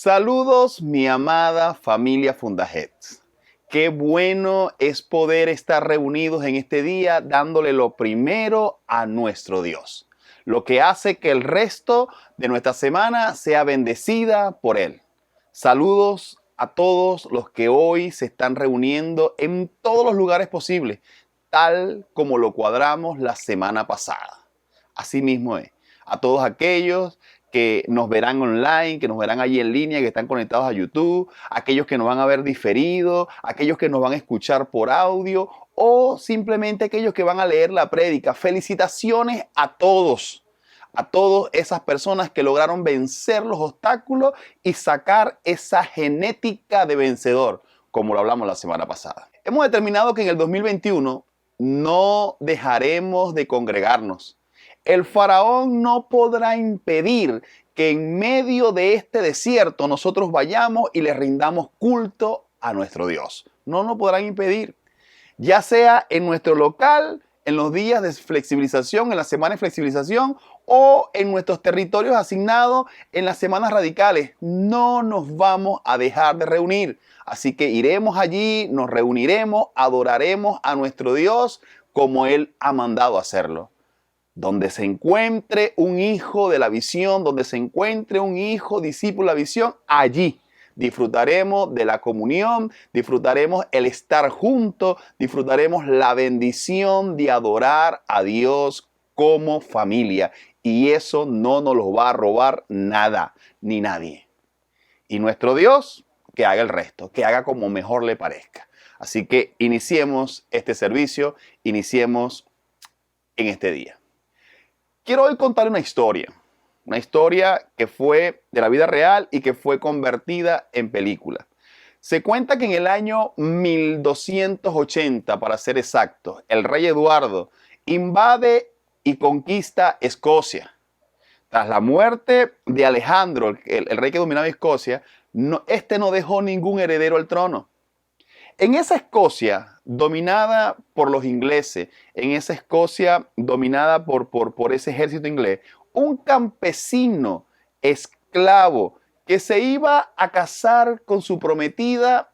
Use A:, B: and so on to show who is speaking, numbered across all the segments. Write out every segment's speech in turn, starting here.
A: Saludos, mi amada familia Fundajet. Qué bueno es poder estar reunidos en este día dándole lo primero a nuestro Dios, lo que hace que el resto de nuestra semana sea bendecida por Él. Saludos a todos los que hoy se están reuniendo en todos los lugares posibles, tal como lo cuadramos la semana pasada. Así mismo es. A todos aquellos que nos verán online, que nos verán allí en línea, que están conectados a YouTube, aquellos que nos van a ver diferido, aquellos que nos van a escuchar por audio o simplemente aquellos que van a leer la prédica. Felicitaciones a todas esas personas que lograron vencer los obstáculos y sacar esa genética de vencedor, como lo hablamos la semana pasada. Hemos determinado que en el 2021 no dejaremos de congregarnos. El faraón no podrá impedir que en medio de este desierto nosotros vayamos y le rindamos culto a nuestro Dios. No nos podrán impedir, ya sea en nuestro local, en los días de flexibilización, en la semana de flexibilización o en nuestros territorios asignados en las semanas radicales. No nos vamos a dejar de reunir. Así que iremos allí, nos reuniremos, adoraremos a nuestro Dios como Él ha mandado hacerlo. Donde se encuentre un hijo de la visión, donde se encuentre un hijo discípulo de la visión, allí disfrutaremos de la comunión, disfrutaremos el estar juntos, disfrutaremos la bendición de adorar a Dios como familia. Y eso no nos lo va a robar nada, ni nadie. Y nuestro Dios, que haga el resto, que haga como mejor le parezca. Así que iniciemos este servicio, iniciemos en este día. Quiero hoy contar una historia que fue de la vida real y que fue convertida en película. Se cuenta que en el año 1280, para ser exactos, el rey Eduardo invade y conquista Escocia. Tras la muerte de Alejandro, el rey que dominaba Escocia, este no dejó ningún heredero al trono. En esa Escocia dominada por los ingleses, en esa Escocia dominada por ese ejército inglés, un campesino esclavo que se iba a casar con su prometida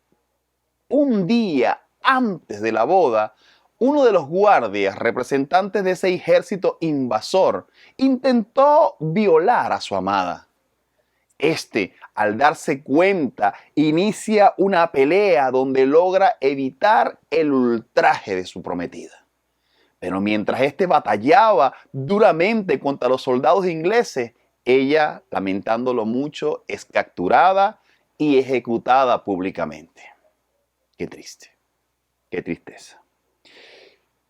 A: un día antes de la boda, uno de los guardias representantes de ese ejército invasor intentó violar a su amada. Al darse cuenta, inicia una pelea donde logra evitar el ultraje de su prometida. Pero mientras batallaba duramente contra los soldados ingleses, ella, lamentándolo mucho, es capturada y ejecutada públicamente. Qué triste, qué tristeza.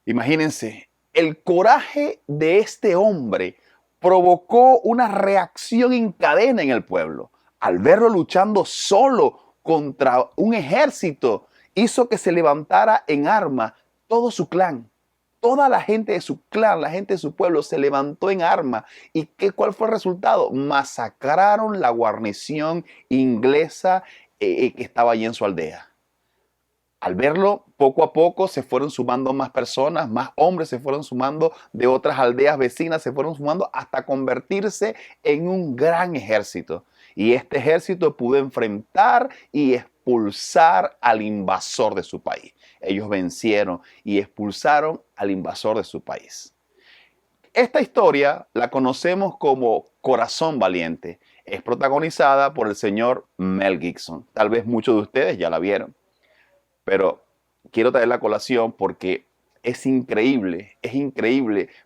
A: Imagínense, el coraje de este hombre provocó una reacción en cadena en el pueblo. Al verlo luchando solo contra un ejército, hizo que se levantara en armas todo su clan. Toda la gente de su clan, la gente de su pueblo se levantó en armas. ¿Y cuál fue el resultado? Masacraron la guarnición inglesa que estaba allí en su aldea. Al verlo, poco a poco se fueron sumando más personas, más hombres se fueron sumando de otras aldeas vecinas, se fueron sumando hasta convertirse en un gran ejército. Y este ejército pudo enfrentar y expulsar al invasor de su país. Ellos vencieron y expulsaron al invasor de su país. Esta historia la conocemos como Corazón Valiente. Es protagonizada por el señor Mel Gibson. Tal vez muchos de ustedes ya la vieron. Pero quiero traer la colación porque es increíble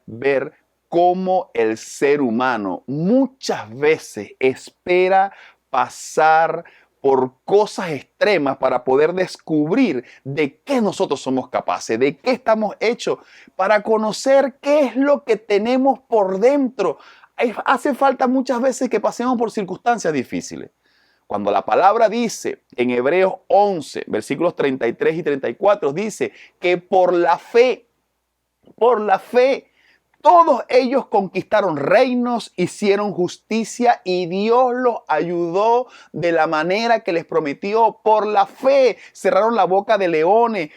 A: ver cómo el ser humano muchas veces espera pasar por cosas extremas para poder descubrir de qué nosotros somos capaces, de qué estamos hechos, para conocer qué es lo que tenemos por dentro. Hace falta muchas veces que pasemos por circunstancias difíciles. Cuando la palabra dice en Hebreos 11, versículos 33 y 34, dice que por la fe, todos ellos conquistaron reinos, hicieron justicia y Dios los ayudó de la manera que les prometió. Por la fe cerraron la boca de leones,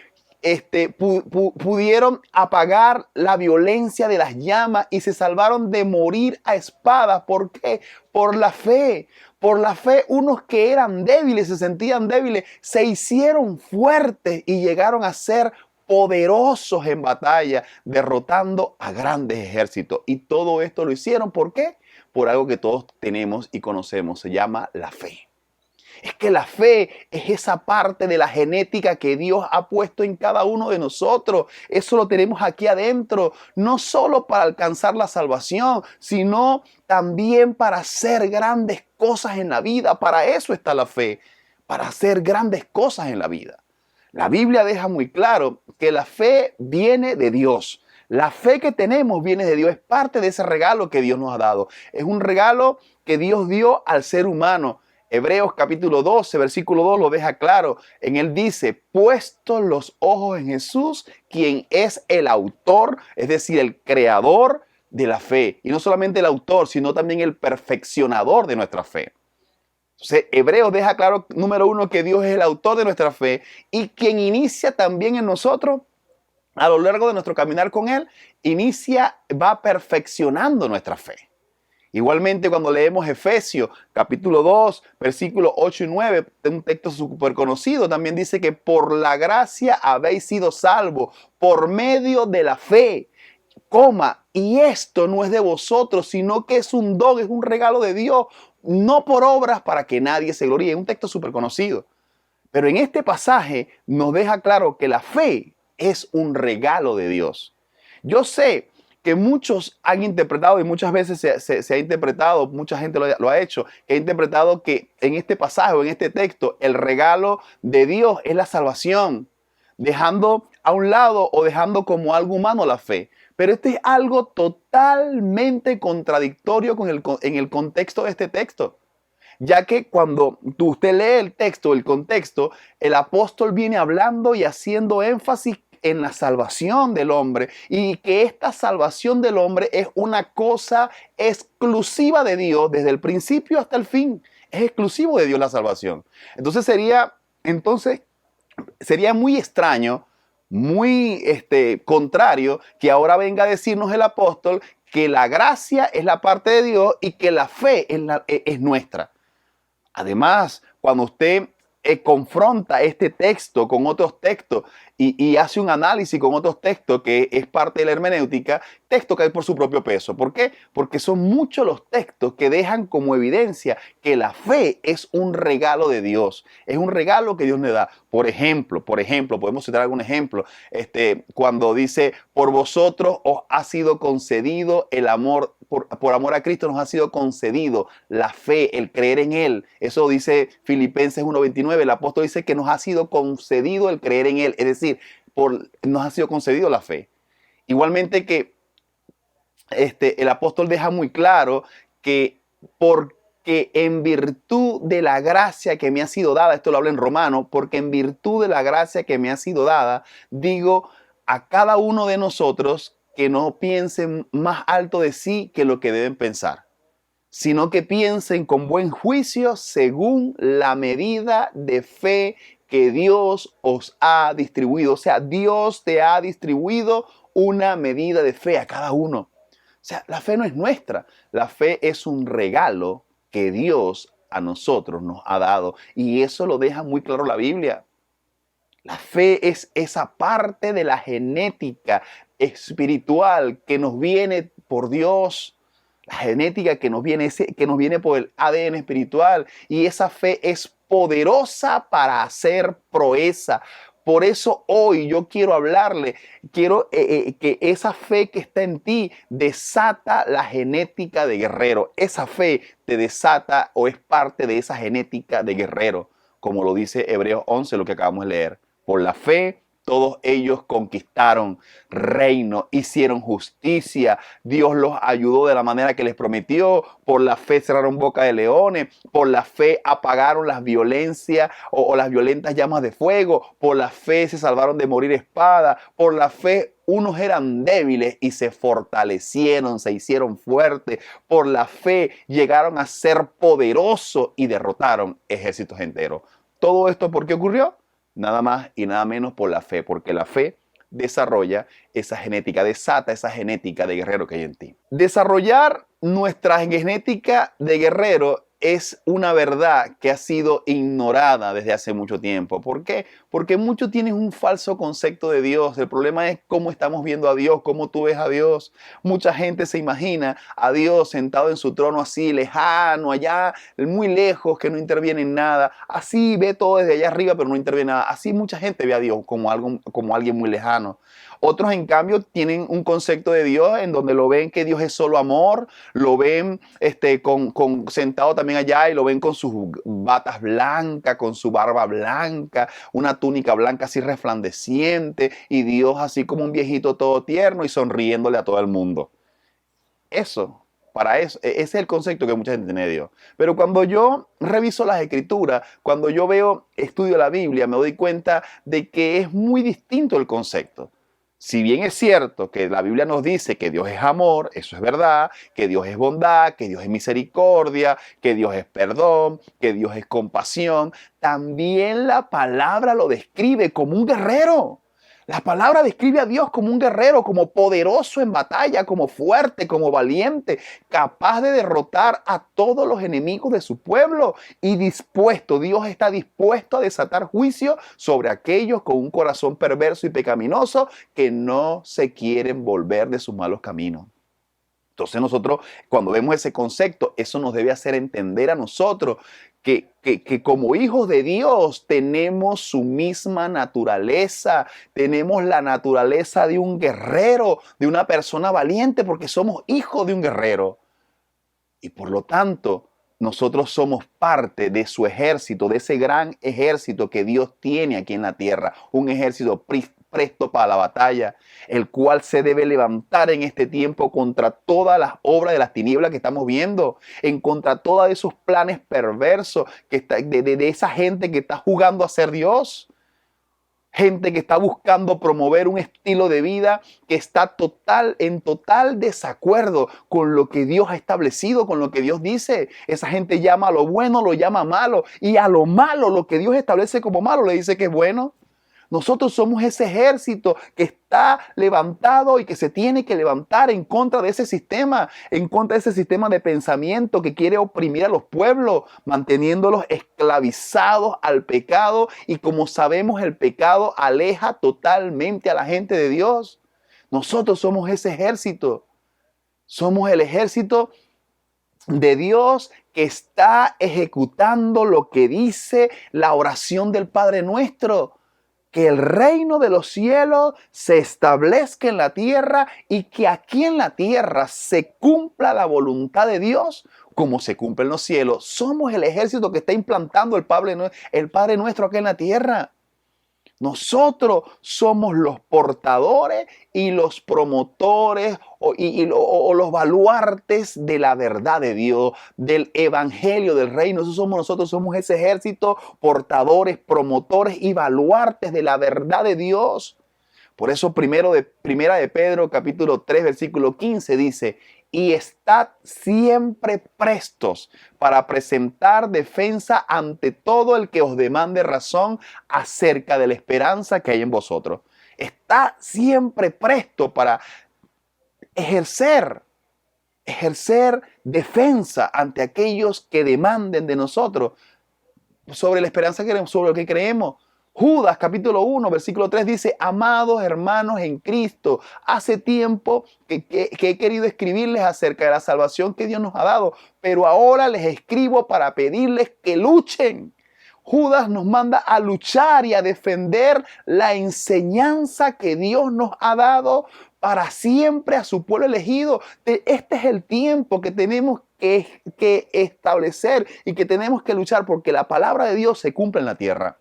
A: pudieron apagar la violencia de las llamas y se salvaron de morir a espada. ¿Por qué? Por la fe. Por la fe, unos que eran débiles, se sentían débiles, se hicieron fuertes y llegaron a ser poderosos en batalla, derrotando a grandes ejércitos. Y todo esto lo hicieron, ¿por qué? Por algo que todos tenemos y conocemos, se llama la fe. Es que la fe es esa parte de la genética que Dios ha puesto en cada uno de nosotros. Eso lo tenemos aquí adentro, no solo para alcanzar la salvación, sino también para hacer grandes cosas en la vida. Para eso está la fe, para hacer grandes cosas en la vida. La Biblia deja muy claro que la fe viene de Dios. La fe que tenemos viene de Dios, es parte de ese regalo que Dios nos ha dado. Es un regalo que Dios dio al ser humano. Hebreos capítulo 12, versículo 2 lo deja claro. En él dice, puestos los ojos en Jesús, quien es el autor, es decir, el creador de la fe. Y no solamente el autor, sino también el perfeccionador de nuestra fe. Entonces, Hebreos deja claro, número uno, que Dios es el autor de nuestra fe y quien inicia también en nosotros, a lo largo de nuestro caminar con Él, va perfeccionando nuestra fe. Igualmente, cuando leemos Efesios capítulo 2, versículos 8 y 9, un texto súper conocido, también dice que por la gracia habéis sido salvos por medio de la fe. Y esto no es de vosotros, sino que es un don, es un regalo de Dios, no por obras para que nadie se gloríe. Es un texto súper conocido. Pero en este pasaje nos deja claro que la fe es un regalo de Dios. Yo sé que muchos han interpretado y muchas veces se ha interpretado, mucha gente lo ha hecho, que ha interpretado que en este pasaje o en este texto el regalo de Dios es la salvación, dejando a un lado o dejando como algo humano la fe. Pero este es algo totalmente contradictorio en el contexto de este texto. Ya que cuando usted lee el texto, el contexto, el apóstol viene hablando y haciendo énfasis en la salvación del hombre y que esta salvación del hombre es una cosa exclusiva de Dios desde el principio hasta el fin. Es exclusivo de Dios la salvación. Entonces sería muy extraño, muy contrario que ahora venga a decirnos el apóstol que la gracia es la parte de Dios y que la fe es nuestra. Además, cuando usted confronta este texto con otros textos y hace un análisis con otros textos que es parte de la hermenéutica, texto cae por su propio peso. ¿Por qué? Porque son muchos los textos que dejan como evidencia que la fe es un regalo de Dios. Es un regalo que Dios le da. Por ejemplo, podemos citar algún ejemplo. Cuando dice, por vosotros os ha sido concedido el amor, por amor a Cristo nos ha sido concedido la fe, el creer en Él. Eso dice Filipenses 1:29. El apóstol dice que nos ha sido concedido el creer en Él. Es decir, nos ha sido concedido la fe. Igualmente que el apóstol deja muy claro que porque en virtud de la gracia que me ha sido dada, esto lo habla en Romano, porque en virtud de la gracia que me ha sido dada, digo a cada uno de nosotros que no piensen más alto de sí que lo que deben pensar, sino que piensen con buen juicio según la medida de fe que Dios os ha distribuido. O sea, Dios te ha distribuido una medida de fe a cada uno. O sea, la fe no es nuestra. La fe es un regalo que Dios a nosotros nos ha dado. Y eso lo deja muy claro la Biblia. La fe es esa parte de la genética espiritual que nos viene por Dios. La genética que nos viene por el ADN espiritual. Y esa fe es poderosa para hacer proeza. Por eso hoy yo quiero hablarle, que esa fe que está en ti desata la genética de guerrero. Esa fe te desata o es parte de esa genética de guerrero, como lo dice Hebreos 11, lo que acabamos de leer. Por la fe, todos ellos conquistaron reino, hicieron justicia. Dios los ayudó de la manera que les prometió. Por la fe cerraron boca de leones. Por la fe apagaron las violencias o las violentas llamas de fuego. Por la fe se salvaron de morir espada. Por la fe unos eran débiles y se fortalecieron, se hicieron fuertes. Por la fe llegaron a ser poderosos y derrotaron ejércitos enteros. ¿Todo esto por qué ocurrió? Nada más y nada menos por la fe, porque la fe desarrolla esa genética, desata esa genética de guerrero que hay en ti. Desarrollar nuestra genética de guerrero es una verdad que ha sido ignorada desde hace mucho tiempo. ¿Por qué? Porque muchos tienen un falso concepto de Dios. El problema es cómo estamos viendo a Dios, cómo tú ves a Dios. Mucha gente se imagina a Dios sentado en su trono así, lejano, allá, muy lejos, que no interviene en nada. Así ve todo desde allá arriba, pero no interviene en nada. Así mucha gente ve a Dios como alguien muy lejano. Otros, en cambio, tienen un concepto de Dios en donde lo ven que Dios es solo amor, lo ven sentado también allá y lo ven con sus batas blancas, con su barba blanca, una túnica blanca así resplandeciente y Dios así como un viejito todo tierno y sonriéndole a todo el mundo. Para eso, ese es el concepto que mucha gente tiene de Dios. Pero cuando yo reviso las escrituras, cuando yo estudio la Biblia, me doy cuenta de que es muy distinto el concepto. Si bien es cierto que la Biblia nos dice que Dios es amor, eso es verdad, que Dios es bondad, que Dios es misericordia, que Dios es perdón, que Dios es compasión, también la palabra lo describe como un guerrero. La palabra describe a Dios como un guerrero, como poderoso en batalla, como fuerte, como valiente, capaz de derrotar a todos los enemigos de su pueblo y dispuesto, Dios está dispuesto a desatar juicio sobre aquellos con un corazón perverso y pecaminoso que no se quieren volver de sus malos caminos. Entonces nosotros, cuando vemos ese concepto, eso nos debe hacer entender a nosotros que como hijos de Dios tenemos su misma naturaleza, tenemos la naturaleza de un guerrero, de una persona valiente, porque somos hijos de un guerrero. Y por lo tanto, nosotros somos parte de su ejército, de ese gran ejército que Dios tiene aquí en la tierra, un ejército presto para la batalla, el cual se debe levantar en este tiempo contra todas las obras de las tinieblas que estamos viendo, en contra todos esos planes perversos de esa gente que está jugando a ser Dios. Gente que está buscando promover un estilo de vida que está en total desacuerdo con lo que Dios ha establecido, con lo que Dios dice. Esa gente llama a lo bueno, lo llama malo, y a lo malo, lo que Dios establece como malo, le dice que es bueno. Nosotros somos ese ejército que está levantado y que se tiene que levantar en contra de ese sistema, en contra de ese sistema de pensamiento que quiere oprimir a los pueblos, manteniéndolos esclavizados al pecado. Y como sabemos, el pecado aleja totalmente a la gente de Dios. Nosotros somos ese ejército. Somos el ejército de Dios que está ejecutando lo que dice la oración del Padre Nuestro. Que el reino de los cielos se establezca en la tierra y que aquí en la tierra se cumpla la voluntad de Dios como se cumple en los cielos. Somos el ejército que está implantando el Padre Nuestro aquí en la tierra. Nosotros somos los portadores y los promotores o los baluartes de la verdad de Dios, del evangelio, del reino. Eso somos nosotros, somos ese ejército, portadores, promotores y baluartes de la verdad de Dios. Por eso primera de Pedro, capítulo 3, versículo 15 dice: y estad siempre prestos para presentar defensa ante todo el que os demande razón acerca de la esperanza que hay en vosotros. Está siempre presto para ejercer defensa ante aquellos que demanden de nosotros sobre la esperanza que queremos, sobre lo que creemos. Judas capítulo 1, versículo 3 dice: amados hermanos en Cristo, hace tiempo que he querido escribirles acerca de la salvación que Dios nos ha dado, pero ahora les escribo para pedirles que luchen. Judas nos manda a luchar y a defender la enseñanza que Dios nos ha dado para siempre a su pueblo elegido. Este es el tiempo que tenemos que establecer y que tenemos que luchar porque la palabra de Dios se cumple en la tierra.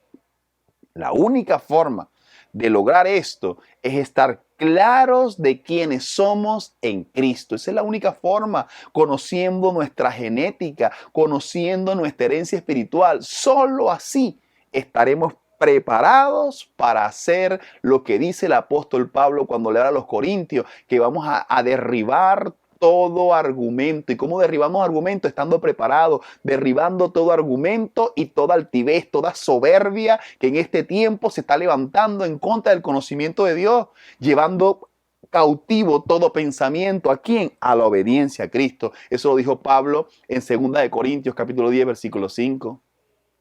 A: La única forma de lograr esto es estar claros de quiénes somos en Cristo. Esa es la única forma, conociendo nuestra genética, conociendo nuestra herencia espiritual. Solo así estaremos preparados para hacer lo que dice el apóstol Pablo cuando le habla a los corintios, que vamos a derribar todo argumento. ¿Y cómo derribamos argumento? Estando preparados, derribando todo argumento y toda altivez, toda soberbia que en este tiempo se está levantando en contra del conocimiento de Dios, llevando cautivo todo pensamiento. ¿A quién? A la obediencia a Cristo. Eso lo dijo Pablo en 2 Corintios capítulo 10, versículo 5.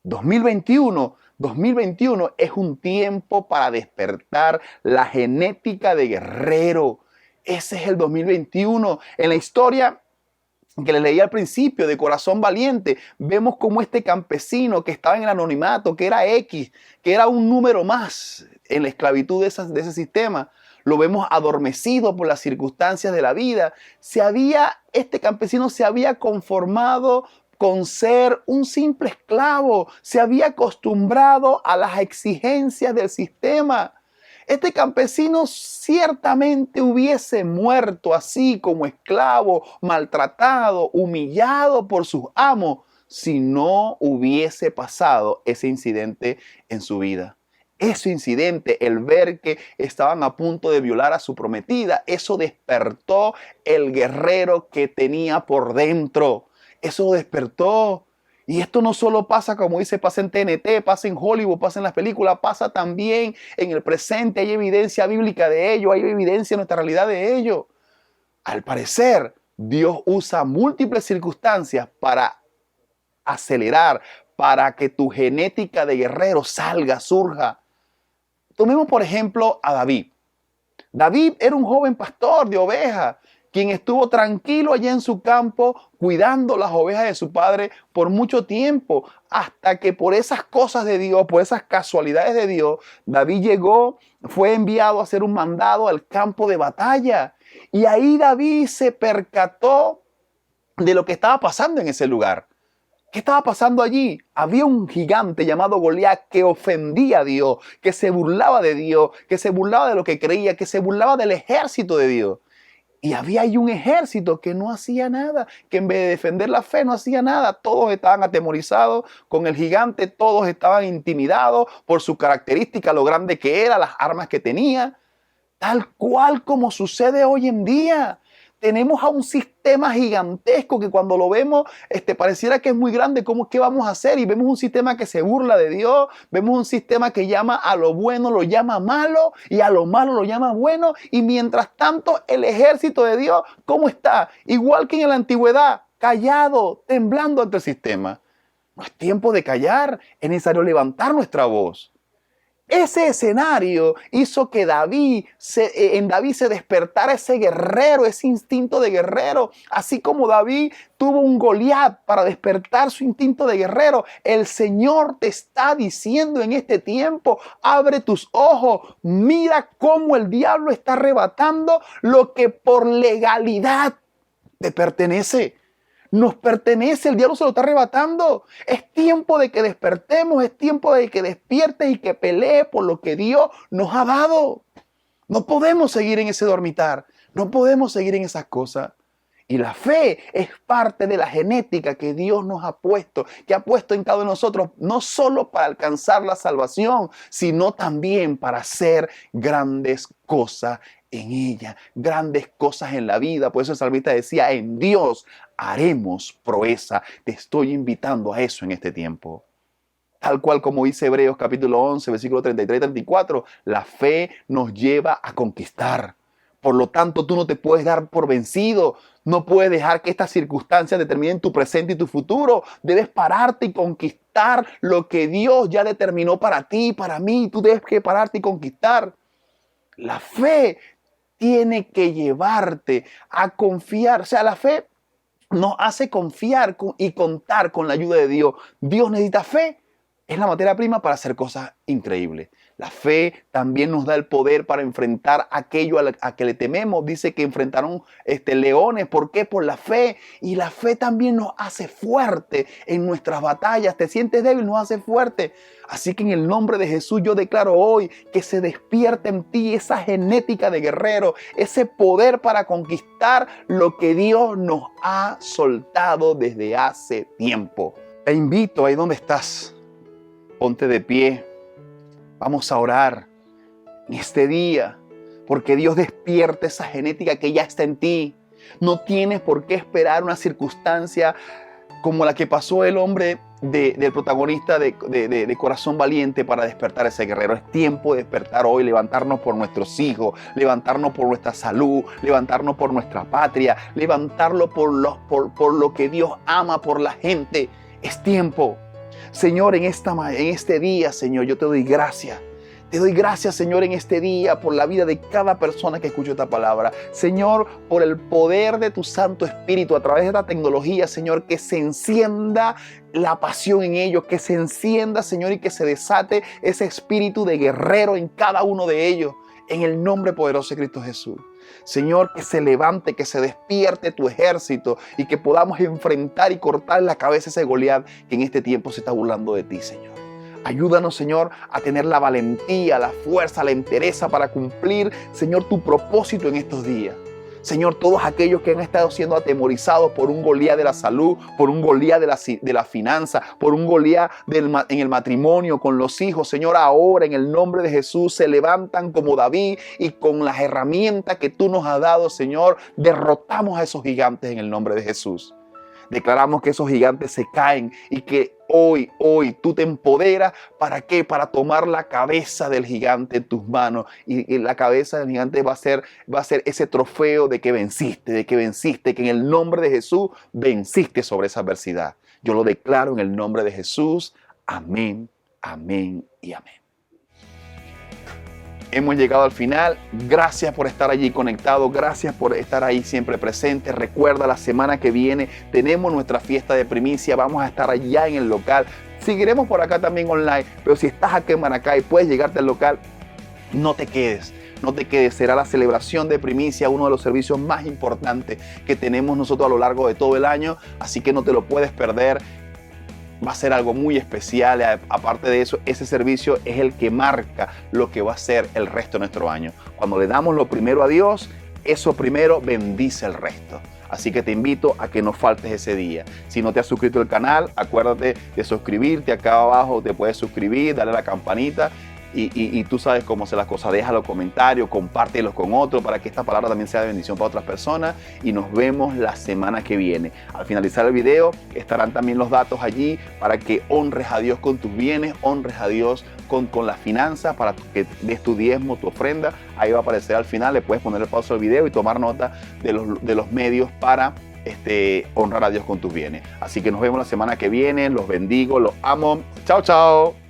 A: 2021 es un tiempo para despertar la genética de guerrero. Ese es el 2021. En la historia que les leí al principio de Corazón Valiente, vemos cómo este campesino que estaba en el anonimato, que era X, que era un número más en la esclavitud de ese sistema, lo vemos adormecido por las circunstancias de la vida. Este campesino se había conformado con ser un simple esclavo, se había acostumbrado a las exigencias del sistema. Este campesino ciertamente hubiese muerto así como esclavo, maltratado, humillado por sus amos, si no hubiese pasado ese incidente en su vida. Ese incidente, el ver que estaban a punto de violar a su prometida, eso despertó el guerrero que tenía por dentro. Eso despertó. Y esto no solo pasa, como dice, pasa en TNT, pasa en Hollywood, pasa en las películas, pasa también en el presente. Hay evidencia bíblica de ello, hay evidencia en nuestra realidad de ello. Al parecer, Dios usa múltiples circunstancias para acelerar, para que tu genética de guerrero surja. Tomemos, por ejemplo, a David. David era un joven pastor de ovejas, quien estuvo tranquilo allá en su campo cuidando las ovejas de su padre por mucho tiempo, hasta que por esas cosas de Dios, por esas casualidades de Dios, David fue enviado a hacer un mandado al campo de batalla. Y ahí David se percató de lo que estaba pasando en ese lugar. ¿Qué estaba pasando allí? Había un gigante llamado Goliat que ofendía a Dios, que se burlaba de Dios, que se burlaba de lo que creía, que se burlaba del ejército de Dios. Y había ahí un ejército que no hacía nada, que en vez de defender la fe no hacía nada. Todos estaban atemorizados con el gigante, todos estaban intimidados por su característica, lo grande que era, las armas que tenía. Tal cual como sucede hoy en día. Tenemos a un sistema gigantesco que cuando lo vemos pareciera que es muy grande. ¿Qué vamos a hacer? Y vemos un sistema que se burla de Dios. Vemos un sistema que llama a lo bueno, lo llama malo, y a lo malo lo llama bueno. Y mientras tanto, el ejército de Dios, ¿cómo está? Igual que en la antigüedad, callado, temblando ante el sistema. No es tiempo de callar, es necesario levantar nuestra voz. Ese escenario hizo que en David se despertara ese guerrero, ese instinto de guerrero. Así como David tuvo un Goliat para despertar su instinto de guerrero, el Señor te está diciendo en este tiempo: abre tus ojos, mira cómo el diablo está arrebatando lo que por legalidad te pertenece. Nos pertenece, el diablo se lo está arrebatando. Es tiempo de que despertemos, es tiempo de que despiertes y que pelees por lo que Dios nos ha dado. No podemos seguir en ese dormitar, no podemos seguir en esas cosas. Y la fe es parte de la genética que Dios nos ha puesto, que ha puesto en cada uno de nosotros, no solo para alcanzar la salvación, sino también para hacer grandes cosas en ella, grandes cosas en la vida. Por eso el salmista decía: en Dios haremos proeza. Te estoy invitando a eso en este tiempo. Tal cual como dice Hebreos capítulo 11, versículo 33 y 34, la fe nos lleva a conquistar. Por lo tanto, tú no te puedes dar por vencido. No puedes dejar que estas circunstancias determinen tu presente y tu futuro. Debes pararte y conquistar lo que Dios ya determinó para ti y para mí. Tú debes que pararte y conquistar. La fe tiene que llevarte a confiar. O sea, la fe nos hace confiar y contar con la ayuda de Dios. Dios necesita fe. Es la materia prima para hacer cosas increíbles. La fe también nos da el poder para enfrentar aquello a que le tememos. Dice que enfrentaron leones. ¿Por qué? Por la fe. Y la fe también nos hace fuerte en nuestras batallas. Te sientes débil, nos hace fuerte. Así que en el nombre de Jesús yo declaro hoy que se despierte en ti esa genética de guerrero, ese poder para conquistar lo que Dios nos ha soltado desde hace tiempo. Te invito ahí donde estás. Ponte de pie, vamos a orar en este día, porque Dios despierta esa genética que ya está en ti. No tienes por qué esperar una circunstancia como la que pasó el hombre del protagonista de Corazón Valiente para despertar a ese guerrero. Es tiempo de despertar hoy, levantarnos por nuestros hijos, levantarnos por nuestra salud, levantarnos por nuestra patria, levantarlo por lo que Dios ama, por la gente. Es tiempo. Señor, en este día, Señor, yo te doy gracias. Te doy gracias, Señor, en este día por la vida de cada persona que escucha esta palabra. Señor, por el poder de tu Santo Espíritu a través de esta tecnología, Señor, que se encienda la pasión en ellos, que se encienda, Señor, y que se desate ese espíritu de guerrero en cada uno de ellos. En el nombre poderoso de Cristo Jesús. Señor, que se levante, que se despierte tu ejército y que podamos enfrentar y cortar la cabeza a ese Goliat que en este tiempo se está burlando de ti, Señor. Ayúdanos, Señor, a tener la valentía, la fuerza, la entereza para cumplir, Señor, tu propósito en estos días. Señor, todos aquellos que han estado siendo atemorizados por un Goliat de la salud, por un Goliat de la finanza, por un Goliat en el matrimonio, con los hijos, Señor, ahora en el nombre de Jesús se levantan como David y con las herramientas que tú nos has dado, Señor, derrotamos a esos gigantes en el nombre de Jesús. Declaramos que esos gigantes se caen y que hoy tú te empoderas. ¿Para qué? Para tomar la cabeza del gigante en tus manos. Y la cabeza del gigante va a ser ese trofeo de que venciste, que en el nombre de Jesús venciste sobre esa adversidad. Yo lo declaro en el nombre de Jesús. Amén, amén y amén. Hemos llegado al final. Gracias por estar allí conectado. Gracias por estar ahí siempre presente. Recuerda, la semana que viene tenemos nuestra fiesta de primicia. Vamos a estar allá en el local. Seguiremos por acá también online. Pero si estás aquí en Maracay y puedes llegarte al local, no te quedes. No te quedes. Será la celebración de primicia, uno de los servicios más importantes que tenemos nosotros a lo largo de todo el año. Así que no te lo puedes perder. Va a ser algo muy especial. Aparte de eso, ese servicio es el que marca lo que va a ser el resto de nuestro año. Cuando le damos lo primero a Dios, eso primero bendice el resto. Así que te invito a que no faltes ese día. Si no te has suscrito al canal, acuérdate de suscribirte. Acá abajo te puedes suscribir, darle a la campanita. Y tú sabes cómo hacer las cosas. Deja los comentarios, compártelos con otros para que esta palabra también sea de bendición para otras personas. Y nos vemos la semana que viene. Al finalizar el video estarán también los datos allí para que honres a Dios con tus bienes, honres a Dios con las finanzas, para que des tu diezmo, tu ofrenda. Ahí va a aparecer al final. Le puedes poner el pausa al video y tomar nota de los medios para honrar a Dios con tus bienes. Así que nos vemos la semana que viene. Los bendigo, los amo. Chao, chao.